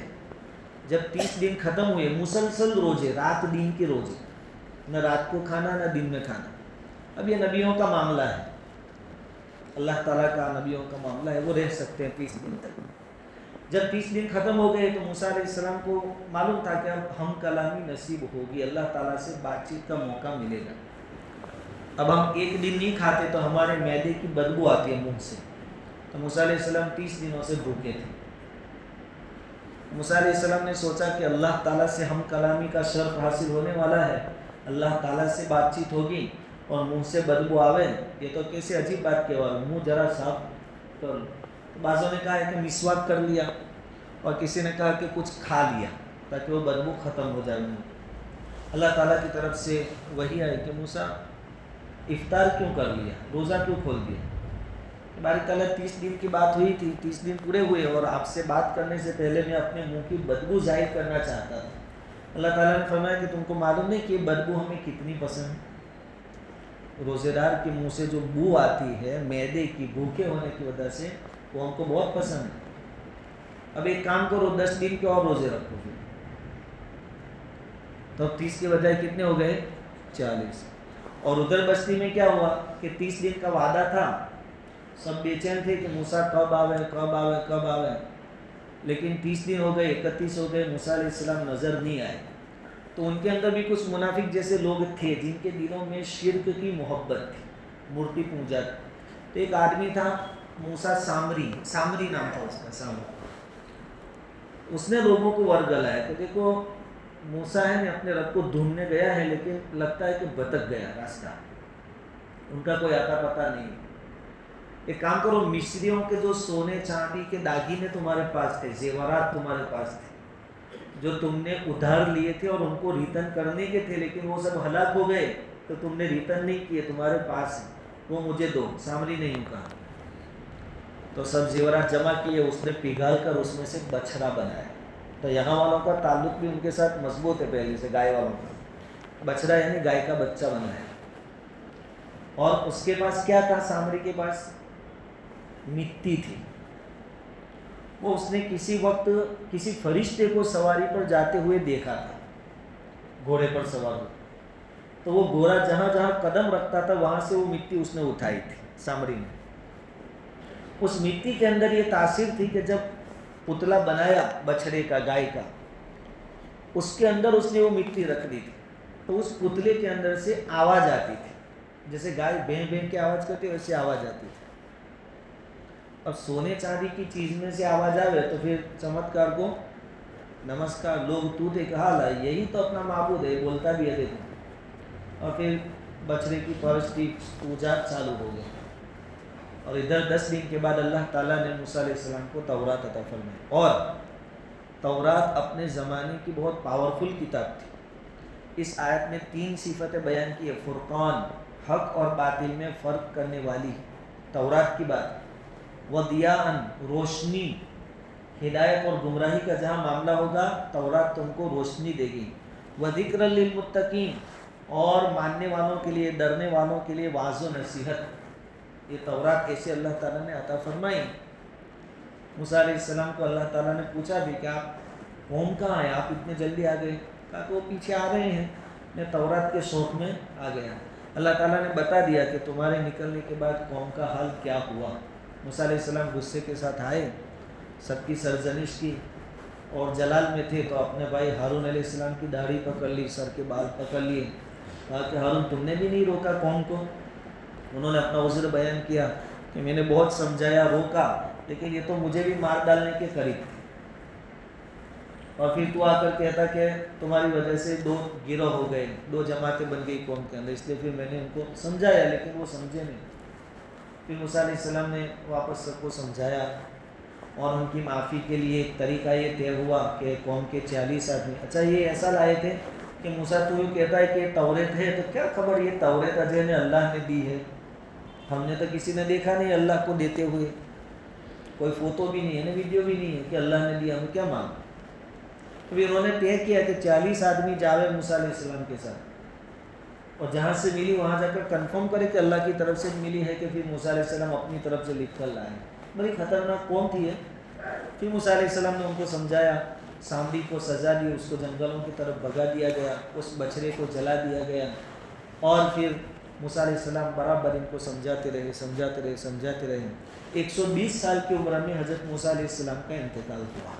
جب 30 دن ختم ہوئے، مسلسل روزے، رات دن کے روزے، نہ رات کو کھانا نہ دن میں کھانا۔ اب یہ نبیوں کا معاملہ ہے، اللہ تعالیٰ کا نبیوں کا معاملہ ہے، وہ رہ سکتے ہیں 30 دن تک۔ جب 30 دن ختم ہو گئے تو موسیٰ علیہ السلام کو معلوم تھا کہ اب ہم کلامی نصیب ہوگی، اللہ تعالیٰ سے بات چیت کا موقع ملے گا۔ اب ہم 1 دن نہیں کھاتے تو ہمارے معدے کی بدبو آتی ہے منہ سے، تو موسیٰ علیہ السلام 30 دنوں سے بھوکے تھے۔ موسیٰ علیہ السلام نے سوچا کہ اللہ تعالیٰ سے ہم کلامی کا شرف حاصل ہونے والا ہے، اللہ تعالیٰ سے بات چیت ہوگی اور منہ سے بدبو آوے، یہ تو کیسے عجیب بات کہوا، منہ ذرا صاف کر لو. تو بعضوں نے کہا ہے کہ مسواک کر لیا, اور کسی نے کہا کہ کچھ کھا لیا تاکہ وہ بدبو ختم ہو جائے. اللہ تعالیٰ کی طرف سے وہی آئے کہ موسیٰ افطار کیوں کر لیا, روزہ کیوں کھول دیا. باری تعالیٰ 30 دن کی بات ہوئی تھی, 30 دن پورے ہوئے اور آپ سے بات کرنے سے پہلے میں اپنے منہ کی بدبو ظاہر کرنا چاہتا تھا. اللہ تعالیٰ نے فرمایا کہ تم کو معلوم نہیں کہ بدبو ہمیں کتنی پسند ہے. روزے دار کے منہ سے جو بو آتی ہے معدے کی, بھوکے ہونے کی وجہ سے, وہ ہم کو بہت پسند ہے. اب ایک کام کرو, 10 دن کے اور روزے رکھو پھر, تو 30 کے بجائے کتنے ہو گئے, 40. اور ادھر بستی میں کیا ہوا کہ 30 دن کا وعدہ تھا, سب بے چین تھے کہ موسیٰ کب آوے کب آوے کب آوے, لیکن 30 دن ہو گئے, 31 ہو گئے, موسیٰ علیہ السلام نظر نہیں آئے. تو ان کے اندر بھی کچھ منافق جیسے لوگ تھے جن کے دلوں میں شرک کی محبت تھی, مورتی پوجا تھی. تو ایک آدمی تھا موسیٰ سامری نام تھا اس کا, سامری. اس نے لوگوں کو ورگلایا کہ دیکھو موسیٰ ہے اپنے رب کو ڈھونڈنے گیا ہے, لیکن لگتا ہے کہ بھٹک گیا راستہ, ان کا کوئی آتا پتہ نہیں. ایک کام کرو, مصریوں کے جو سونے چاندی کے داگینے تمہارے پاس تھے, زیورات تمہارے پاس تھے, جو تم نے ادھار لیے تھے اور ان کو ریٹرن کرنے کے تھے, لیکن وہ سب ہلاک ہو گئے تو تم نے ریٹرن نہیں کیے, تمہارے پاس وہ مجھے دو. سامری نے یوں کہا. تو سب زیورات جمع کیے, اس نے پگھال کر اس میں سے بچھڑا بنایا. تو یہاں والوں کا تعلق بھی ان کے ساتھ مضبوط ہے پہلے سے, گائے والوں کا. بچھڑا یعنی گائے کا بچہ بنایا. اور اس کے پاس کیا تھا, سامری کے پاس مٹی تھی. وہ اس نے کسی وقت کسی فرشتے کو سواری پر جاتے ہوئے دیکھا تھا, گھوڑے پر سوار ہو. تو وہ گھوڑا جہاں جہاں قدم رکھتا تھا وہاں سے وہ مٹی اس نے اٹھائی تھی سامری نے. اس مٹی کے اندر یہ تاثیر تھی کہ جب پتلا بنایا بچھڑے کا, گائے کا, اس کے اندر اس نے وہ مٹی رکھ دی تھی. تو اس پتلے کے اندر سے آواز آتی تھی, جیسے گائے بین بین کے آواز کرتی ہے ویسے آواز آتی تھی. اب سونے چاندی کی چیز میں سے آواز آوے تو پھر چمتکار کو نمسکار, لوگ تو دیکھ حال ہے, یہی تو اپنا معبود ہے, بولتا بھی ہے دیکھو. اور پھر بچڑے کی پرستی پوجا چالو ہو گئی. اور ادھر 10 دن کے بعد اللہ تعالیٰ نے موسیٰ علیہ السلام کو تورات عطا فرمائی. اور تورات اپنے زمانے کی بہت پاورفل کتاب تھی. اس آیت میں 3 صفتیں بیان کی ہے. فرقان, حق اور باطل میں فرق کرنے والی تورات کی بات. وضیاءً, روشنی, ہدایت اور گمراہی کا جہاں معاملہ ہوگا تورات تم کو روشنی دے گی. وذکر للمتقین, اور ماننے والوں کے لیے, ڈرنے والوں کے لیے واعظ و نصیحت. یہ تورات ایسے اللہ تعالیٰ نے عطا فرمائی. موسیٰ علیہ السلام کو اللہ تعالیٰ نے پوچھا بھی کہ آپ قوم کہاں ہیں, آپ اتنے جلدی آ گئے. کہا کہ وہ پیچھے آ رہے ہیں, میں تورات کے شوق میں آ گیا. اللہ تعالیٰ نے بتا دیا کہ تمہارے نکلنے کے بعد قوم کا حال کیا ہوا. موسیٰ علیہ السلام غصے کے ساتھ آئے, سب کی سرزنش کی, اور جلال میں تھے تو اپنے بھائی ہارون علیہ السلام کی داڑھی پکڑ لی, سر کے بال پکڑ لیے. کہا کہ ہارون تم نے بھی نہیں روکا قوم کو. انہوں نے اپنا عذر بیان کیا کہ میں نے بہت سمجھایا, روکا, لیکن یہ تو مجھے بھی مار ڈالنے کے قریب تھے. اور پھر تو آ کر کہتا کہ تمہاری وجہ سے 2 گروہ ہو گئے, 2 جماعتیں بن گئی قوم کے اندر, اس لیے پھر میں نے ان کو سمجھایا, لیکن وہ سمجھے نہیں. پھر موسیٰ علیہ السلام نے واپس سب کو سمجھایا, اور ان کی معافی کے لیے ایک طریقہ یہ طے ہوا کہ قوم کے 40 آدمی. اچھا یہ ایسا لائے تھے کہ موسیٰ تو یہ کہتا ہے کہ توریت ہے, تو کیا خبر یہ توریت اجے نے اللہ نے دی ہے, ہم نے تو کسی نے دیکھا نہیں اللہ کو دیتے ہوئے, کوئی فوٹو بھی نہیں ہے نا, ویڈیو بھی نہیں ہے کہ اللہ نے دیا, ہمیں کیا مانگ. تو پھر انہوں نے طے کیا کہ 40 آدمی جاوے موسیٰ علیہ السلام کے ساتھ, اور جہاں سے ملی وہاں جا کر کنفرم کرے کہ اللہ کی طرف سے ملی ہے, کہ پھر موسیٰ علیہ السلام اپنی طرف سے لکھ کر لائے. بڑی خطرناک قوم تھی ہے. پھر موسیٰ علیہ السلام نے ان کو سمجھایا, سامری کو سزا دی, اس کو جنگلوں کی طرف بھگا دیا گیا, اس بچڑے کو جلا دیا گیا. اور پھر موسیٰ علیہ السلام برابر ان کو سمجھاتے رہے. 120 سال کی عمر میں حضرت موسیٰ علیہ السلام کا انتقال ہوا.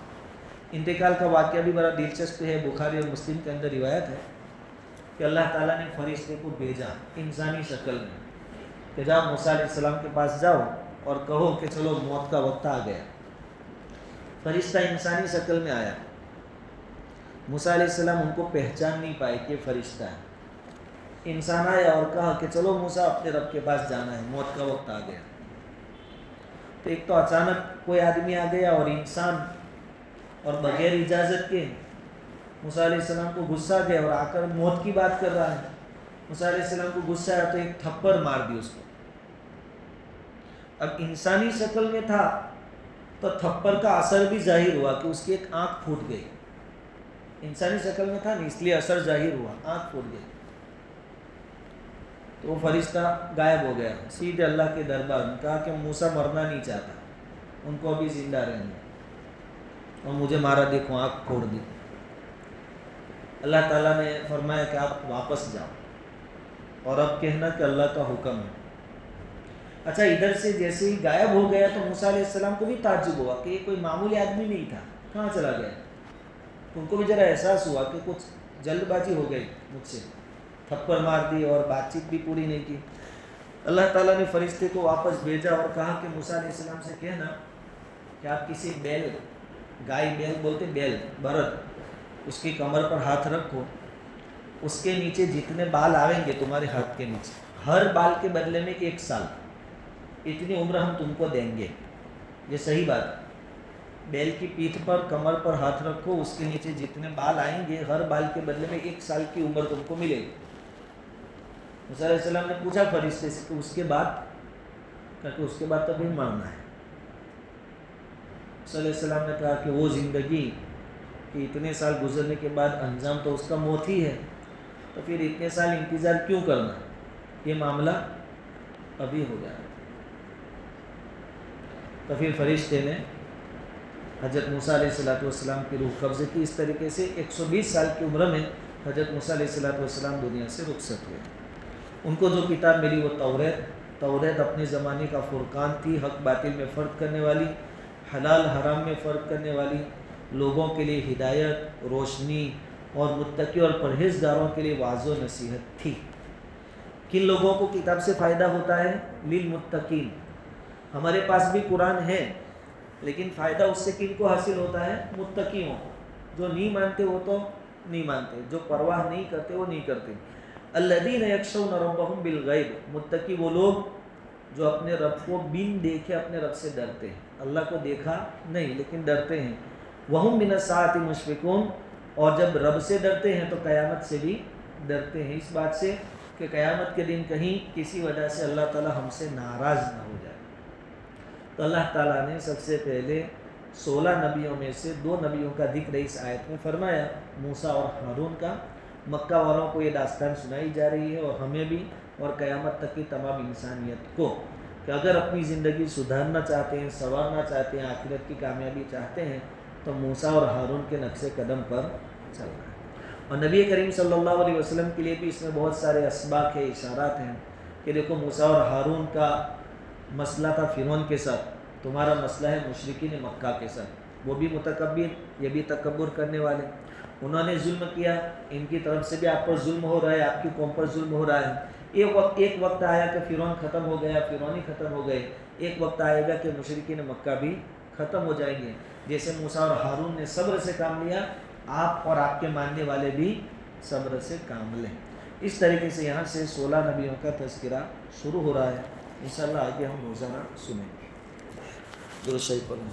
انتقال کا واقعہ بھی بڑا دلچسپ ہے. بخاری اور مسلم کے اندر روایت ہے کہ اللہ تعالیٰ نے فرشتے کو بھیجا انسانی شکل میں کہ جاؤ موسیٰ علیہ السلام کے پاس جاؤ اور کہو کہ چلو موت کا وقت آ گیا. فرشتہ انسانی شکل میں آیا. موسیٰ علیہ السلام ان کو پہچان نہیں پائے کہ فرشتہ ہے. انسان آیا اور کہا کہ چلو موسیٰ اپنے رب کے پاس جانا ہے, موت کا وقت آ گیا. تو ایک تو اچانک کوئی آدمی آ گیا اور انسان، اور بغیر اجازت کے موسیٰ علیہ السلام کو غصہ آ گیا اور آ کر موت کی بات کر رہا ہے. موسیٰ علیہ السلام کو غصہ آیا تو ایک تھپڑ مار دی اس کو. اب انسانی شکل میں تھا تو تھپڑ کا اثر بھی ظاہر ہوا کہ اس کی ایک آنکھ پھوٹ گئی. انسانی شکل میں تھا نہیں، اس لیے اثر ظاہر ہوا، آنکھ پھوٹ گئی. تو وہ فرشتہ غائب ہو گیا. سیدھے اللہ کے دربار میں کہا کہ موسیٰ مرنا نہیں چاہتا، ان کو ابھی زندہ رہنا، اور مجھے مارا، دیکھو آنکھ پھوڑ دی. اللہ تعالیٰ نے فرمایا کہ آپ واپس جاؤ اور اب کہنا کہ اللہ کا حکم ہے. اچھا، ادھر سے جیسے ہی غائب ہو گیا تو موسیٰ علیہ السلام کو بھی تعجب ہوا کہ یہ کوئی معمولی آدمی نہیں تھا، کہاں چلا گیا. ان کو بھی ذرا احساس ہوا کہ کچھ جلد بازی ہو گئی مجھ سے، تھپڑ مار دی اور بات چیت بھی پوری نہیں کی. اللہ تعالیٰ نے فرشتے کو واپس بھیجا اور کہا کہ موسیٰ علیہ السلام سے کہنا کہ آپ کسی بیل، گائے بیل بولتے بیل، برد، اس کی کمر پر ہاتھ رکھو، اس کے نیچے جتنے بال آئیں گے تمہارے ہاتھ کے نیچے، ہر بال کے بدلے میں 1 سال، اتنی عمر ہم تم کو دیں گے. یہ صحیح بات ہے. بیل کی پیٹھ پر کمر پر ہاتھ رکھو، اس کے نیچے جتنے بال آئیں گے ہر بال کے بدلے میں 1 سال کی عمر تم کو ملے گی. موسیٰ علیہ السلام نے پوچھا فرشتے سے کہ اس کے بعد، کہ اس کے بعد تو بھی مرنا ہے. موسیٰ علیہ السلام نے کہا کہ وہ زندگی کہ اتنے سال گزرنے کے بعد انجام تو اس کا موت ہی ہے، تو پھر اتنے سال انتظار کیوں کرنا، یہ معاملہ ابھی ہو گیا. تو پھر فرشتے نے حضرت موسیٰ علیہ السلام کی روح قبض کی. اس طریقے سے 120 سال کی عمر میں حضرت موسیٰ علیہ السلام دنیا سے رخصت ہوئے. ان کو جو کتاب ملی وہ توریت اپنے زمانے کا فرقان تھی، حق باطل میں فرق کرنے والی، حلال حرام میں فرق کرنے والی، لوگوں کے لیے ہدایت، روشنی اور متقی اور پرہیزگاروں کے لیے واعظ و نصیحت تھی. کن لوگوں کو کتاب سے فائدہ ہوتا ہے؟ للمتقین. ہمارے پاس بھی قرآن ہے، لیکن فائدہ اس سے کن کو حاصل ہوتا ہے؟ متقیوں کو. جو نہیں مانتے وہ تو نہیں مانتے، جو پرواہ نہیں کرتے وہ نہیں کرتے. الذین یخشون ربہم بالغیب. متقی وہ لوگ جو اپنے رب کو بن دیکھے اپنے رب سے ڈرتے ہیں. اللہ کو دیکھا نہیں لیکن ڈرتے ہیں. وہم من الساعۃ مشفقون. اور جب رب سے ڈرتے ہیں تو قیامت سے بھی ڈرتے ہیں، اس بات سے کہ قیامت کے دن کہیں کسی وجہ سے اللہ تعالی ہم سے ناراض نہ ہو جائے. تو اللہ تعالیٰ نے سب سے پہلے 16 نبیوں میں سے 2 نبیوں کا ذکر اس آیت میں فرمایا، موسیٰ اور ہارون کا. مکہ والوں کو یہ داستان سنائی جا رہی ہے، اور ہمیں بھی اور قیامت تک کی تمام انسانیت کو، کہ اگر اپنی زندگی سدھارنا چاہتے ہیں، سنوارنا چاہتے ہیں، آخرت کی کامیابی چاہتے ہیں، تو موسیٰ اور ہارون کے نقش قدم پر چلنا ہے. اور نبی کریم صلی اللہ علیہ وسلم کے لیے بھی اس میں بہت سارے اسباق ہیں، اشارات ہیں کہ دیکھو موسیٰ اور ہارون کا مسئلہ تھا فرعون کے ساتھ، تمہارا مسئلہ ہے مشرکین مکہ کے ساتھ. وہ بھی متکبر، یہ بھی تکبر کرنے والے. انہوں نے ظلم کیا، ان کی طرف سے بھی آپ پر ظلم ہو رہا ہے، آپ کی قوم پر ظلم ہو رہا ہے. ایک وقت آیا کہ فرعون ختم ہو گیا، فرعونی ختم ہو گئے. ایک وقت آئے گا کہ مشرکین مکہ بھی ختم ہو جائیں گے. جیسے موسیٰ اور ہارون نے صبر سے کام لیا، آپ اور آپ کے ماننے والے بھی صبر سے کام لیں. اس طریقے سے یہاں سے 16 نبیوں کا تذکرہ شروع ہو رہا ہے. انشاءاللہ آگے ہم روزانہ سنیں گے. درود شریف پڑھیں.